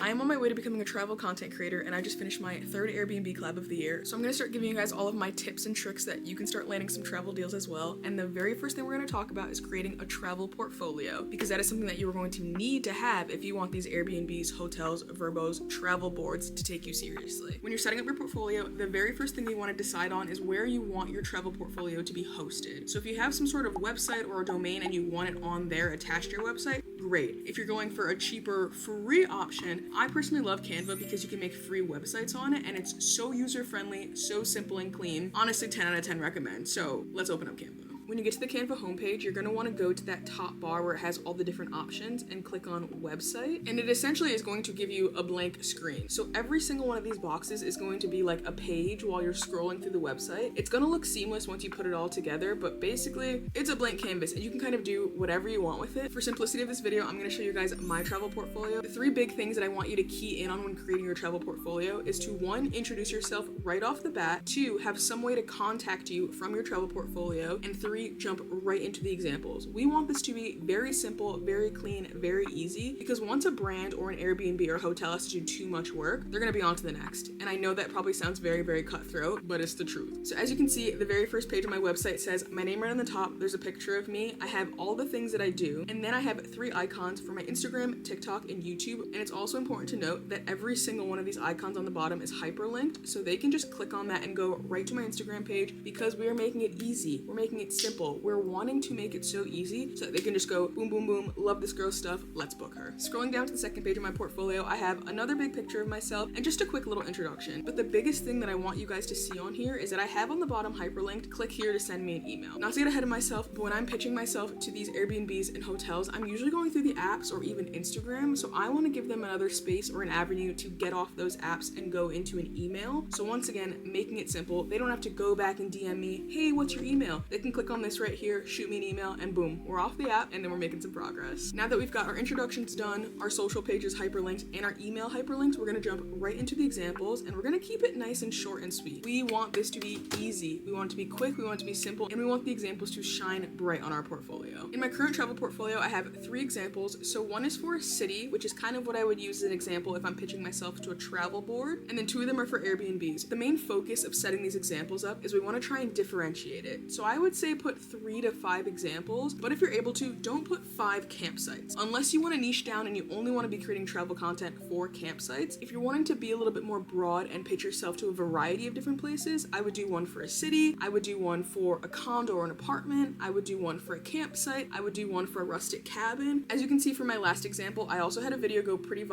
I am on my way to becoming a travel content creator, and I just finished my third Airbnb collab of the year. So I'm gonna start giving you guys all of my tips and tricks that you can start landing some travel deals as well. And the very first thing we're gonna talk about is creating a travel portfolio, because that is something that you are going to need to have if you want these Airbnbs, hotels, verbos, travel boards to take you seriously. When you're setting up your portfolio, the very first thing you want to decide on is where you want your travel portfolio to be hosted. So if you have some sort of website or a domain and you want it on there attached to your website, great. If you're going for a cheaper free option, I personally love Canva because you can make free websites on it and it's so user-friendly, so simple and clean. Honestly, 10 out of 10 recommend. So let's open up Canva. When you get to the Canva homepage, you're going to want to go to that top bar where it has all the different options and click on website. And it essentially is going to give you a blank screen. So every single one of these boxes is going to be like a page while you're scrolling through the website. It's going to look seamless once you put it all together, but basically it's a blank canvas and you can kind of do whatever you want with it. For simplicity of this video, I'm going to show you guys my travel portfolio. The three big things that I want you to key in on when creating your travel portfolio is to 1, introduce yourself right off the bat, 2, have some way to contact you from your travel portfolio, and 3, jump right into the examples. We want this to be very simple, very clean, very easy, because once a brand or an Airbnb or a hotel has to do too much work, they're gonna be on to the next. And I know that probably sounds very, very cutthroat, but it's the truth. So as you can see, the very first page of my website says my name right on the top, there's a picture of me, I have all the things that I do, and then I have 3 icons for my Instagram, TikTok, and YouTube. And it's also important to note that every single one of these icons on the bottom is hyperlinked, so they can just click on that and go right to my Instagram page, because we are making it easy, we're making it simple, we're wanting to make it so easy so that they can just go boom, boom, boom, love this girl's stuff, let's book her. Scrolling down to the second page of my portfolio, I have another big picture of myself and just a quick little introduction. But the biggest thing that I want you guys to see on here is that I have on the bottom hyperlinked, click here to send me an email. Not to get ahead of myself, but when I'm pitching myself to these Airbnbs and hotels, I'm usually going through the apps or even Instagram, so I want to give them another space or an avenue to get off those apps and go into an email. So once again, making it simple, they don't have to go back and DM me, hey, what's your email? They can click on this right here, shoot me an email, and boom, we're off the app, and then we're making some progress. Now that we've got our introductions done, our social pages hyperlinked, and our email hyperlinked, we're gonna jump right into the examples, and we're gonna keep it nice and short and sweet. We want this to be easy, we want it to be quick, we want it to be simple, and we want the examples to shine bright on our portfolio. In my current travel portfolio, I have 3 examples. So one is for a city, which is kind of what I would use as an example if I'm pitching myself to a travel board, and then 2 of them are for Airbnbs. The main focus of setting these examples up is we want to try and differentiate it. So I would say put 3 to 5 examples, but if you're able to, don't put 5 campsites. Unless you want to niche down and you only want to be creating travel content for campsites. If you're wanting to be a little bit more broad and pitch yourself to a variety of different places, I would do one for a city, I would do one for a condo or an apartment, I would do one for a campsite, I would do one for a rustic cabin. As you can see from my last example, I also had a video go pretty viral